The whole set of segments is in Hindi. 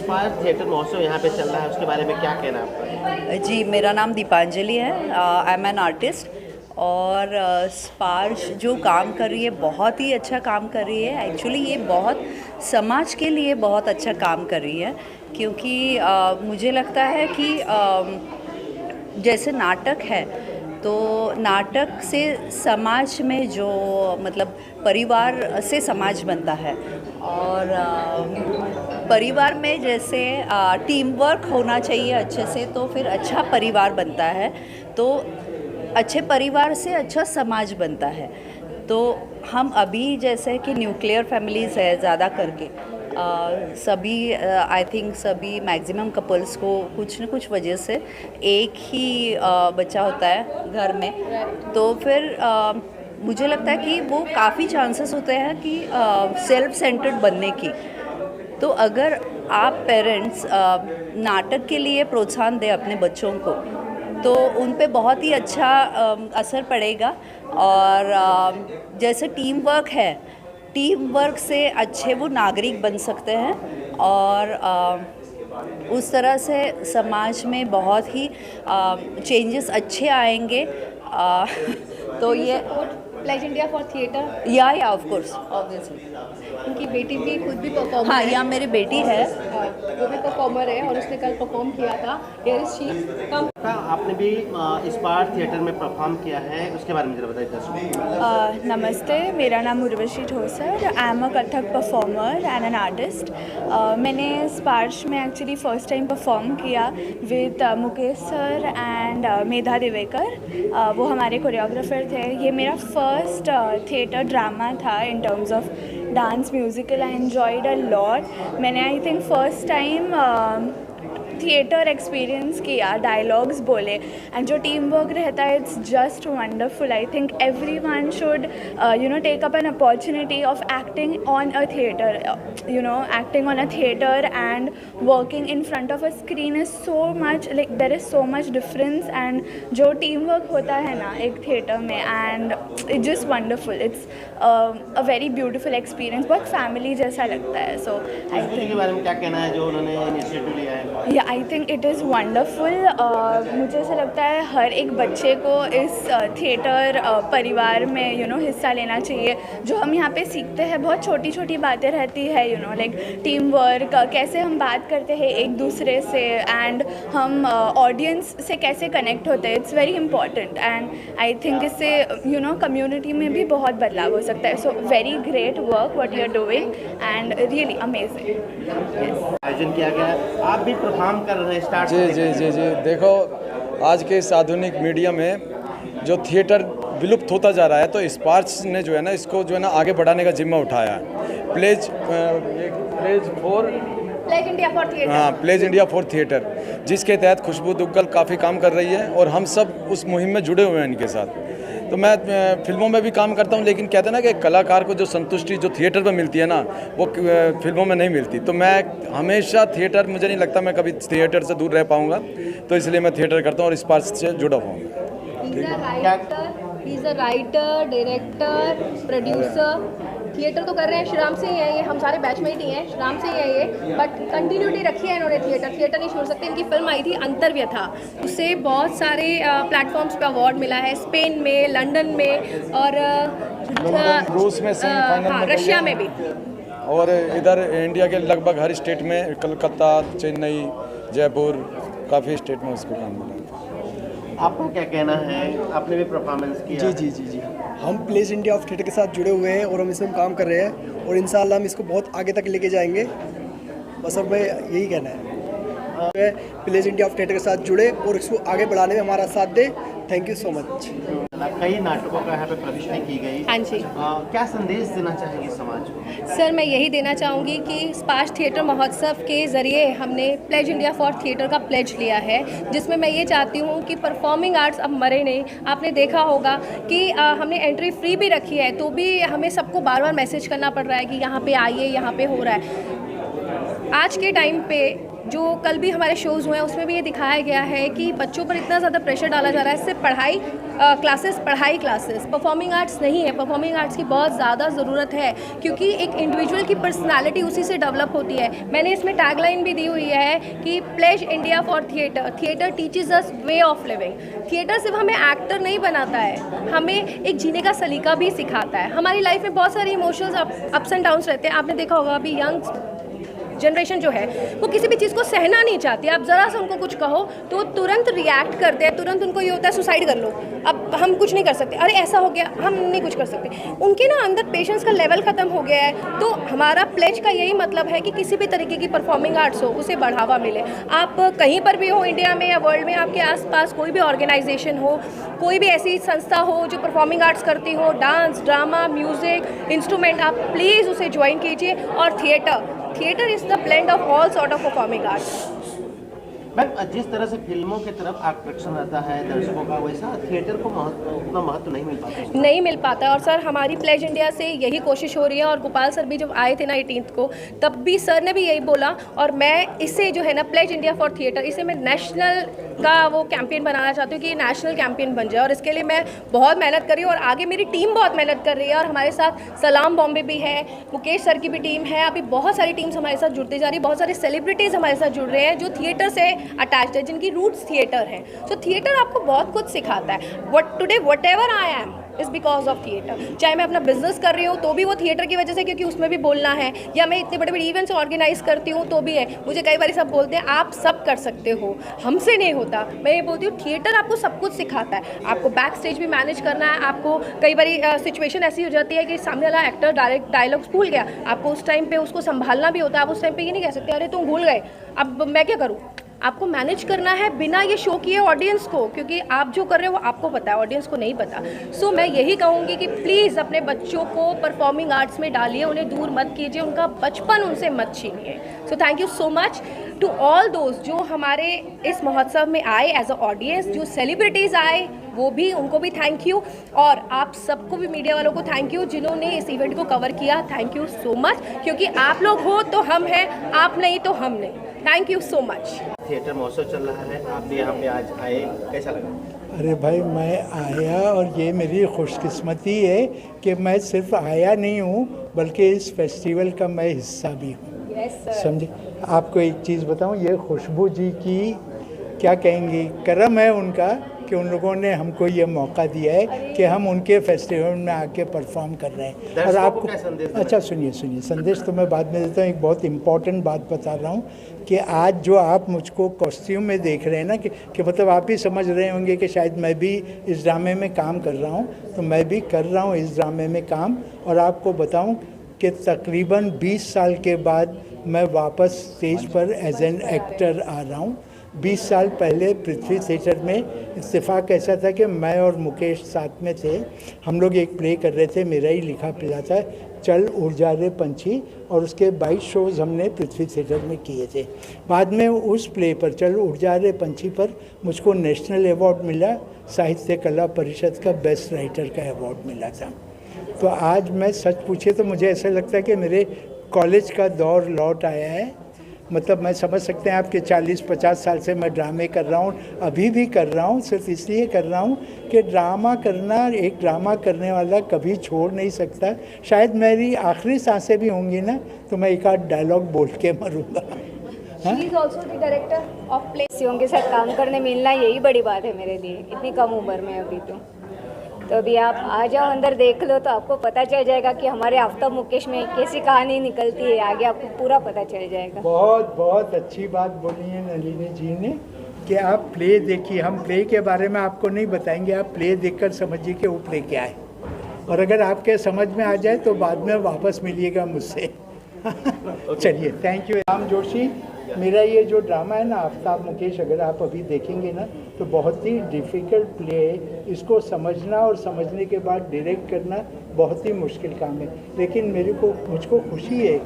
स्पार्श थिएटर महोत्सव यहाँ पे चल रहा है, उसके बारे में क्या कहना है आपका? जी, मेरा नाम दीपांजलि है। I am an artist. और स्पार्श जो काम कर रही है बहुत ही अच्छा काम कर रही है। एक्चुअली ये बहुत समाज के लिए बहुत अच्छा काम कर रही है, क्योंकि मुझे लगता है कि जैसे नाटक है तो नाटक से समाज में जो मतलब परिवार से समाज बनता है, और परिवार में जैसे टीम वर्क होना चाहिए अच्छे से, तो फिर अच्छा परिवार बनता है। तो अच्छे परिवार से अच्छा समाज बनता है। तो हम अभी जैसे कि न्यूक्लियर फैमिलीज़ है ज़्यादा करके, सभी आई थिंक सभी मैक्सिमम कपल्स को कुछ न कुछ वजह से एक ही बच्चा होता है घर में। तो फिर मुझे लगता है कि वो काफ़ी चांसेस होते हैं कि सेल्फ सेंटर्ड बनने की। तो अगर आप पेरेंट्स नाटक के लिए प्रोत्साहन दें अपने बच्चों को, तो उन पे बहुत ही अच्छा असर पड़ेगा। और जैसे टीम वर्क है, टीम वर्क से अच्छे वो नागरिक बन सकते हैं, और उस तरह से समाज में बहुत ही चेंजेस अच्छे आएंगे। तो ये प्लेज इंडिया फॉर थिएटर, या ऑफ कोर्स ऑब्वियसली। उनकी बेटी भी खुद भी परफॉर्मर हाँ, है। यहाँ मेरी बेटी है। वो भी परफॉर्मर है और उसने कल परफॉर्म किया था। Here is she come. आपने भी स्पार्श थिएटर में परफॉर्म किया है, उसके बारे में जरा बताइए दर्शकों। नमस्ते, मेरा नाम Urvashi Thosar. I am a Kathak performer and an artist. मैंने स्पार्श में एक्चुअली फ़र्स्ट टाइम परफॉर्म किया विद मुकेश सर एंड मेधा दिवेकर। वो हमारे कोरियोग्राफर थे। ये मेरा फर्स्ट थिएटर ड्रामा था in terms of dance musical. I enjoyed a lot. मैंने I think first time theatre experience किया, डायलॉग्स बोले, एंड जो टीम वर्क रहता है it's just wonderful. I think everyone should take up an opportunity of acting on a theatre, acting on a theatre and working in front of a screen is so much, like there is so much difference. And जो टीम वर्क होता है ना एक थिएटर में, and it's just wonderful. It's a very beautiful experience, बहुत फैमिली जैसा लगता है। सो आई थिंक के बारे में क्या कहना है जो उन्होंने इनिशिएटिव लिया है? या I think it is wonderful. मुझे ऐसा लगता है हर एक बच्चे को इस थिएटर परिवार में हिस्सा लेना चाहिए। जो हम यहाँ पे सीखते हैं बहुत छोटी छोटी बातें रहती है, लाइक टीम वर्क, कैसे हम बात करते हैं एक दूसरे से, एंड हम ऑडियंस से कैसे कनेक्ट होते हैं। It's very important, and I think इससे कम्युनिटी में भी बहुत बदलाव हो सकता है। So very great work what you are doing and really amazing. आयोजन किया गया है, आप भी परफॉर्म कर रहे हैं स्टार्ट। जी जी जी जी देखो, आज के इस आधुनिक मीडिया में जो थिएटर विलुप्त होता जा रहा है, तो स्पार्श ने जो है ना इसको जो है ना आगे बढ़ाने का जिम्मा उठाया है। Pledge India for theatre. हाँ, प्लेज इंडिया फॉर थिएटर, जिसके तहत खुशबू दुग्गल काफ़ी काम कर रही है, और हम सब उस मुहिम में जुड़े हुए हैं इनके साथ। तो मैं फिल्मों में भी काम करता हूँ, लेकिन कहते हैं ना कि कलाकार को जो संतुष्टि जो थिएटर में मिलती है ना, वो फिल्मों में नहीं मिलती। तो मैं हमेशा थिएटर, मुझे नहीं लगता मैं कभी थिएटर से दूर रह पाऊँगा, तो इसलिए मैं थिएटर करता हूँ और स्पार्श से जुड़ा हुआ हूँ। He is a writer, director, producer. Theatre तो कर रहे हैं, श्रीराम से ही है ये, हम सारे बैचमेट ही हैं, श्रीराम से ही है ये, बट कंटिन्यूटी रखी है इन्होंने। थिएटर नहीं छोड़ सकते। इनकी फिल्म आई थी अंतर्व्यथा, उससे बहुत सारे प्लेटफॉर्म्स पे अवार्ड मिला है, स्पेन में, लंदन में, और रूस में सेमीफाइनल में, रशिया में भी, और इधर इंडिया के लगभग हर स्टेट में, कलकत्ता, चेन्नई, जयपुर, काफ़ी स्टेट में उसको काम मिला। आपको क्या कहना है? आपने भी परफॉर्मेंस किया? जी, हम प्लेज इंडिया ऑफ थिएटर के साथ जुड़े हुए हैं और हम इसमें काम कर रहे हैं, और इंशाल्लाह हम इसको बहुत आगे तक लेके जाएंगे। बस अब मैं यही कहना है, प्लेज इंडिया ऑफ थिएटर के साथ जुड़े और इसको आगे बढ़ाने में हमारा साथ दे। Thank you so much. कई नाटकों का यहाँ पे प्रदर्शनी की गई। हाँ जी। क्या संदेश देना चाहेंगे समाज को? सर, मैं यही देना चाहूँगी कि स्पार्श थिएटर महोत्सव के ज़रिए हमने प्लेज इंडिया फॉर थिएटर का प्लेज लिया है, जिसमें मैं ये चाहती हूँ कि परफॉर्मिंग आर्ट्स अब मरे नहीं। आपने देखा होगा कि हमने एंट्री फ्री भी रखी है, तो भी हमें सबको बार बार मैसेज करना पड़ रहा है कि यहाँ पे आइए, यहाँ पे हो रहा है। आज के टाइम पे जो कल भी हमारे शोज़ हुए हैं उसमें भी ये दिखाया गया है कि बच्चों पर इतना ज़्यादा प्रेशर डाला जा रहा है, सिर्फ पढ़ाई क्लासेस, परफॉर्मिंग आर्ट्स नहीं है। परफॉर्मिंग आर्ट्स की बहुत ज़्यादा ज़रूरत है क्योंकि एक इंडिविजुअल की पर्सनालिटी उसी से डेवलप होती है। मैंने इसमें टैगलाइन भी दी हुई है कि pledge India for theatre, theatre teaches us way of living. Theatre सिर्फ हमें एक्टर नहीं बनाता है, हमें एक जीने का सलीका भी सिखाता है। हमारी लाइफ में बहुत सारे इमोशंस अप्स एंड डाउन्स रहते हैं। आपने देखा होगा अभी यंग जनरेशन जो है वो किसी भी चीज़ को सहना नहीं चाहती। आप ज़रा सा उनको कुछ कहो तो तुरंत रिएक्ट करते हैं, तुरंत उनको ये होता है सुसाइड कर लो, अब हम कुछ नहीं कर सकते, अरे ऐसा हो गया, हम नहीं कुछ कर सकते। उनके ना अंदर पेशेंस का लेवल ख़त्म हो गया है। तो हमारा प्लेज का यही मतलब है कि किसी भी तरीके की परफॉर्मिंग आर्ट्स हो उसे बढ़ावा मिले। आप कहीं पर भी हो, इंडिया में या वर्ल्ड में, आपके आसपास कोई भी ऑर्गेनाइजेशन हो, कोई भी ऐसी संस्था हो जो परफॉर्मिंग आर्ट्स करती हो, डांस, ड्रामा, म्यूज़िक, इंस्ट्रूमेंट, आप प्लीज़ उसे ज्वाइन कीजिए। और theatre is the blend of all sort of performing arts. Ma'am, जिस तरह से फिल्मों की तरफ आकर्षण रहता है दर्शकों का, वैसा थिएटर को उतना महत्व नहीं मिल पाता। और सर हमारी प्लेज इंडिया से यही कोशिश हो रही है। और गोपाल सर भी जब आए थे ना 18th को, तब भी सर ने भी यही बोला। और मैं इसे जो है ना प्लेज इंडिया फॉर थिएटर, इसे मैं नेशनल का वो कैंपेन बनाना चाहती हूँ कि ये नेशनल कैंपेन बन जाए। और इसके लिए मैं बहुत मेहनत कर रही हूँ और आगे मेरी टीम बहुत मेहनत कर रही है। और हमारे साथ सलाम बॉम्बे भी है, मुकेश सर की भी टीम है, अभी बहुत सारी टीम्स हमारे साथ जुड़ती जा रही है, बहुत सारे सेलिब्रिटीज़ हमारे साथ जुड़ रहे हैं जो थिएटर से अटैच्ड है, जिनकी रूट्स थिएटर हैं। सो थिएटर आपको बहुत कुछ सिखाता है। What ever I am is because of theatre. चाहे मैं अपना बिजनेस कर रही हूँ तो भी वो थिएटर की वजह से, क्योंकि उसमें भी बोलना है, या मैं इतने बड़े बड़े इवेंट्स ऑर्गेनाइज करती हूँ तो भी है। मुझे कई बार सब बोलते हैं आप सब कर सकते हो, हमसे नहीं होता। मैं ये बोलती हूँ थिएटर आपको सब कुछ सिखाता है। आपको बैक स्टेज भी मैनेज करना है। आपको कई बार सिचुएशन ऐसी हो जाती है कि सामने वाला एक्टर डायरेक्ट डायलॉग्स भूल गया, आपको उस टाइम पे उसको संभालना भी होता है। आप उस टाइम पे ये नहीं कह सकते अरे तुम भूल गए, अब मैं क्या करूँ। आपको मैनेज करना है बिना ये शो किए ऑडियंस को, क्योंकि आप जो कर रहे हो वो आपको पता है, ऑडियंस को नहीं पता। सो मैं यही कहूँगी कि प्लीज़ अपने बच्चों को परफॉर्मिंग आर्ट्स में डालिए, उन्हें दूर मत कीजिए, उनका बचपन उनसे मत छीनिए। So thank you so much to all दोस्त जो हमारे इस महोत्सव में आए एज अ ऑडियंस, जो सेलिब्रिटीज़ आए वो भी, उनको भी थैंक यू। और आप सबको भी, मीडिया वालों को थैंक यू जिन्होंने इस इवेंट को कवर किया। थैंक यू सो मच, क्योंकि आप लोग हो तो हम हैं, आप नहीं तो हम नहीं। Thank you so much. Theatre महोत्सव चल रहा है, आप भी यहाँ पे आज आए, कैसा लगा? अरे भाई मैं आया और ये मेरी खुशकिस्मती है कि मैं सिर्फ आया नहीं हूँ बल्कि इस फेस्टिवल का मैं हिस्सा भी हूँ। समझे? आपको एक चीज़ बताऊँ, ये खुशबू जी की क्या कहेंगी, करम है उनका कि उन लोगों ने हमको ये मौका दिया है कि हम उनके फेस्टिवल में आके परफॉर्म कर रहे हैं। और आपको अच्छा सुनिए संदेश तो मैं बाद में देता हूँ। एक बहुत इम्पॉर्टेंट बात बता रहा हूँ कि आज जो आप मुझको कॉस्ट्यूम में देख रहे हैं ना कि मतलब आप भी समझ रहे होंगे कि शायद मैं भी इस ड्रामे में काम कर रहा हूँ, तो मैं भी कर रहा हूँ इस ड्रामे में काम। और आपको बताऊँ कि तकरीबन 20 साल के बाद मैं वापस स्टेज पर एज एन एक्टर आ रहा हूँ। 20 साल पहले पृथ्वी थिएटर में इत्तेफाक ऐसा था कि मैं और मुकेश साथ में थे, हम लोग एक प्ले कर रहे थे, मेरा ही लिखा पिला था, चल उड़ जा रे पंछी, और उसके 22 शोज़ हमने पृथ्वी थिएटर में किए थे। बाद में उस प्ले पर, चल उड़ जा रे पंछी पर, मुझको नेशनल अवार्ड मिला, साहित्य कला परिषद का बेस्ट राइटर का अवार्ड मिला था। तो आज मैं सच पूछे तो मुझे ऐसा लगता है कि मेरे कॉलेज का दौर लौट आया है। मतलब मैं समझ सकते हैं आपके 40-50 साल से मैं ड्रामे कर रहा हूँ, अभी भी कर रहा हूँ, सिर्फ इसलिए कर रहा हूँ कि ड्रामा करना, एक ड्रामा करने वाला कभी छोड़ नहीं सकता। शायद मेरी आखिरी सांसें भी होंगी ना तो मैं एक आध डायलॉग बोल के मरूँगा। She is also the director of play. सियों के साथ काम करने मिलना यही बड़ी बात है मेरे लिए, इतनी कम उम्र में अभी तो अभी आप आ जाओ अंदर देख लो तो आपको पता चल जाएगा कि हमारे आफ्ताब मुकेश में कैसी कहानी निकलती है, आगे आपको पूरा पता चल जाएगा। बहुत बहुत अच्छी बात बोली है नलिनी जी ने कि आप प्ले देखिए। हम प्ले के बारे में आपको नहीं बताएंगे, आप प्ले देखकर समझिए कि वो प्ले क्या है, और अगर आपके समझ में आ जाए तो बाद में वापस मिलिएगा मुझसे। चलिए, थैंक यू। राम जोशी, मेरा ये जो ड्रामा है ना आफ्ताब मुकेश, अगर आप अभी देखेंगे ना तो बहुत ही डिफ़िकल्ट प्ले है। इसको समझना और समझने के बाद डायरेक्ट करना बहुत ही मुश्किल काम है। लेकिन मुझको खुशी है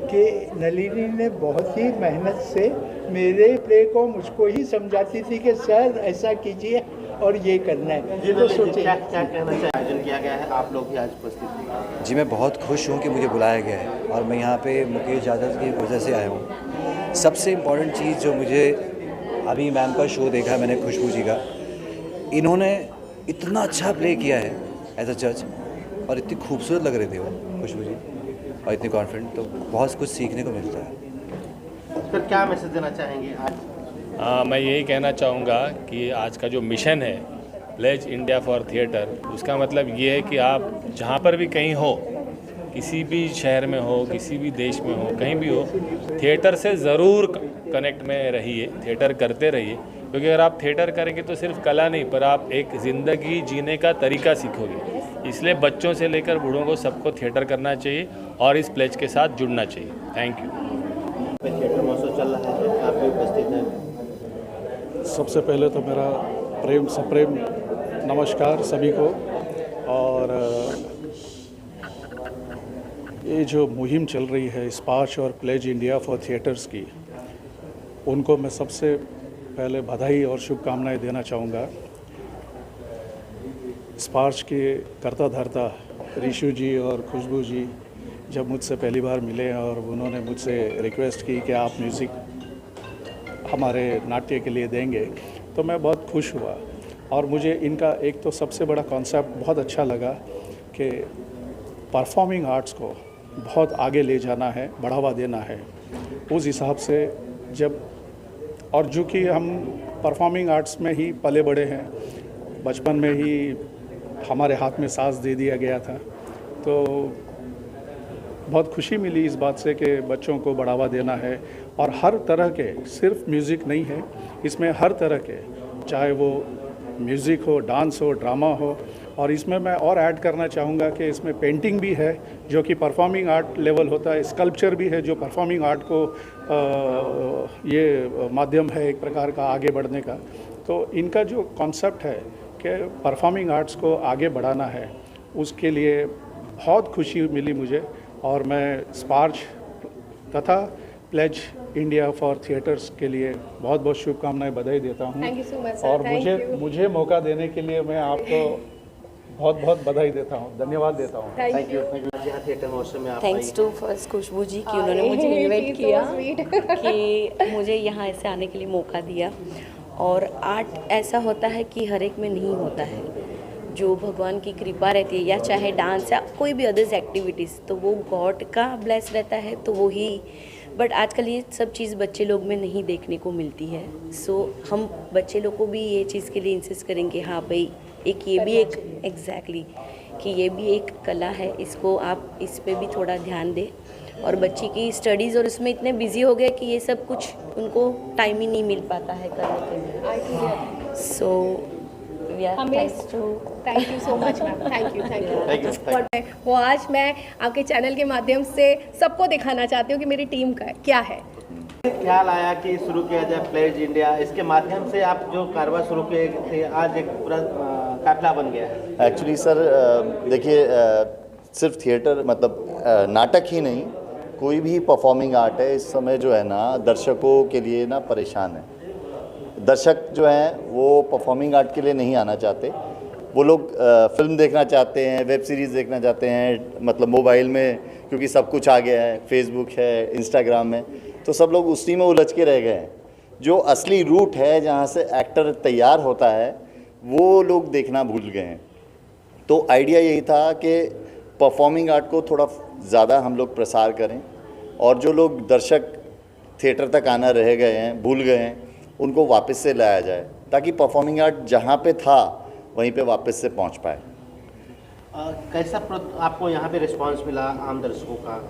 कि नलिनी ने बहुत ही मेहनत से मेरे प्ले को मुझको ही समझाती थी कि सर ऐसा कीजिए और ये करना है। तो सोचिए क्या कहना चाहिए, आयोजन किया गया है, आप लोग भी आज उपस्थित हैं। जी मैं बहुत खुश हूँ कि मुझे बुलाया गया है और मैं यहाँ पे मुकेश यादव की वजह से आया हूँ। सबसे इम्पॉर्टेंट चीज़ जो मुझे अभी मैम का शो देखा मैंने, खुशबू जी का, इन्होंने इतना अच्छा प्ले किया है एज अ जज, और इतनी खूबसूरत लग रहे थे वो खुशबू जी, और इतनी कॉन्फिडेंट, तो बहुत कुछ सीखने को मिलता है। फिर क्या मैसेज देना चाहेंगे आज? मैं यही कहना चाहूँगा कि आज का जो मिशन है प्लेज इंडिया फॉर थिएटर, उसका मतलब ये है कि आप जहाँ पर भी कहीं हो, किसी भी शहर में हो, किसी भी देश में हो, कहीं भी हो, थिएटर से ज़रूर कनेक्ट में रहिए, थिएटर करते रहिए, क्योंकि अगर आप थिएटर करेंगे तो सिर्फ कला नहीं, पर आप एक ज़िंदगी जीने का तरीका सीखोगे। इसलिए बच्चों से लेकर बूढ़ों को सबको थिएटर करना चाहिए और इस प्लेज के साथ जुड़ना चाहिए। Thank you. थिएटर महोत्सव चल रहा है, आप भी उपस्थित हैं। सबसे पहले तो मेरा प्रेम सप्रेम नमस्कार सभी को, और ये जो मुहिम चल रही है स्पार्श और प्लेज इंडिया फॉर थिएटर्स की, उनको मैं सबसे पहले बधाई और शुभकामनाएं देना चाहूँगा। स्पार्श के करता धरता ऋषु जी और खुशबू जी जब मुझसे पहली बार मिले और उन्होंने मुझसे रिक्वेस्ट की कि आप म्यूज़िक हमारे नाट्य के लिए देंगे, तो मैं बहुत खुश हुआ। और मुझे इनका एक तो सबसे बड़ा कॉन्सेप्ट बहुत अच्छा लगा कि परफॉर्मिंग आर्ट्स को बहुत आगे ले जाना है, बढ़ावा देना है। उस हिसाब से जब, और जो कि हम परफॉर्मिंग आर्ट्स में ही पले बड़े हैं, बचपन में ही हमारे हाथ में साज दे दिया गया था, तो बहुत खुशी मिली इस बात से कि बच्चों को बढ़ावा देना है। और हर तरह के, सिर्फ म्यूज़िक नहीं है इसमें, हर तरह के, चाहे वो म्यूज़िक हो, डांस हो, ड्रामा हो, और इसमें मैं और ऐड करना चाहूँगा कि इसमें पेंटिंग भी है जो कि परफॉर्मिंग आर्ट लेवल होता है, स्कल्पचर भी है जो परफॉर्मिंग आर्ट को ये माध्यम है एक प्रकार का आगे बढ़ने का। तो इनका जो कॉन्सेप्ट है कि परफॉर्मिंग आर्ट्स को आगे बढ़ाना है, उसके लिए बहुत खुशी मिली मुझे, और मैं स्पार्श तथा प्लेज इंडिया फॉर थिएटर्स के लिए बहुत बहुत शुभकामनाएं, बधाई देता हूं। Thank you so much, sir. और Thank you. मुझे मौका देने के लिए मैं आपको बहुत बहुत बधाई देता हूं, धन्यवाद देता हूं। Thank you. थिएटर महोत्सव में आप थैंक्स टू फर्स्ट खुशबू जी कि उन्होंने मुझे इनवाइट किया, कि मुझे यहाँ ऐसे आने के लिए मौका दिया। और आर्ट ऐसा होता है कि हर एक में नहीं होता है, जो भगवान की कृपा रहती है, या चाहे डांस या कोई भी अदर्स एक्टिविटीज़, तो वो गॉड का ब्लेस रहता है, तो वो ही। बट आजकल ये सब चीज़ बच्चे लोग में नहीं देखने को मिलती है। सो हम बच्चे लोग को भी ये चीज़ के लिए इंसिस्ट करेंगे, हाँ भाई, एक ये भी एक एग्जैक्टली कि ये भी एक कला है, इसको आप इस पे भी थोड़ा ध्यान दें। और बच्ची की स्टडीज़ और उसमें इतने बिजी हो गए कि ये सब कुछ उनको टाइम ही नहीं मिल पाता है करने के लिए। सो thank you so much ma'am, thank you. वो आज मैं आपके चैनल के माध्यम से सबको दिखाना चाहती हूँ कि मेरी टीम का क्या है। ख्याल आया कि शुरू किया जाए प्लेज इंडिया, इसके माध्यम से आप जो कारोबार शुरू किए थे आज एक पूरा काफिला बन गया है। एक्चुअली सर देखिए, सिर्फ थिएटर मतलब नाटक ही नहीं, कोई भी परफॉर्मिंग आर्ट है इस समय जो है ना, दर्शकों के लिए ना परेशान है। दर्शक जो हैं वो परफॉर्मिंग आर्ट के लिए नहीं आना चाहते, वो लोग फिल्म देखना चाहते हैं, वेब सीरीज़ देखना चाहते हैं, मतलब मोबाइल में, क्योंकि सब कुछ आ गया है, फेसबुक है, इंस्टाग्राम में, तो सब लोग उसी में उलझ के रह गए हैं। जो असली रूट है जहाँ से एक्टर तैयार होता है वो लोग देखना भूल गए हैं। तो आइडिया यही था कि परफॉर्मिंग आर्ट को थोड़ा ज़्यादा हम लोग प्रसार करें, और जो लोग दर्शक थिएटर तक आना रह गए हैं, भूल गए हैं, उनको वापस से लाया जाए, ताकि परफॉर्मिंग आर्ट जहाँ पे था वहीं पे वापस से पहुँच पाए। कैसा आपको यहाँ पे रिस्पांस मिला आम दर्शकों का?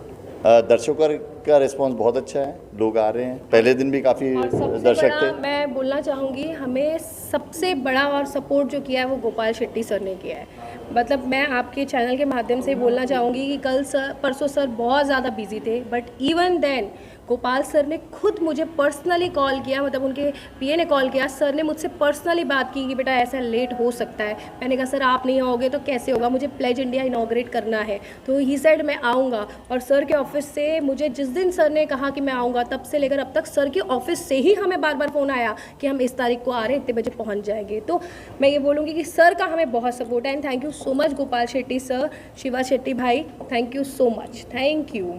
दर्शकों का रिस्पांस बहुत अच्छा है, लोग आ रहे हैं, पहले दिन भी काफ़ी दर्शक थे। मैं बोलना चाहूँगी, हमें सबसे बड़ा और सपोर्ट जो किया है वो गोपाल शेट्टी सर ने किया है। मतलब मैं आपके चैनल के माध्यम से बोलना चाहूँगी कि कल सर, परसों सर बहुत ज़्यादा बिजी थे, but even then Gopal sir ने खुद मुझे पर्सनली कॉल किया, मतलब उनके पीए ने कॉल किया, सर ने मुझसे पर्सनली बात की कि बेटा ऐसा लेट हो सकता है। मैंने कहा सर आप नहीं आओगे तो कैसे होगा, मुझे प्लेज इंडिया इनॉग्रेट करना है। तो ही सेड मैं आऊँगा, और सर के ऑफिस से मुझे जिस दिन सर ने कहा कि मैं आऊँगा, तब से लेकर अब तक सर के ऑफिस से ही हमें बार बार फ़ोन आया कि हम इस तारीख को आ रहे हैं, इतने बजे पहुँच जाएंगे। तो मैं ये बोलूँगी कि सर का हमें बहुत सपोर्ट है, and thank you so much Gopal Shetty sir, Shiva Shetty भाई, thank you so much, thank you.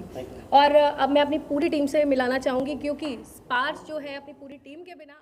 और अब मैं अपनी पूरी टीम से मिलाना चाहूँगी, क्योंकि स्पार्श जो है अपनी पूरी टीम के बिना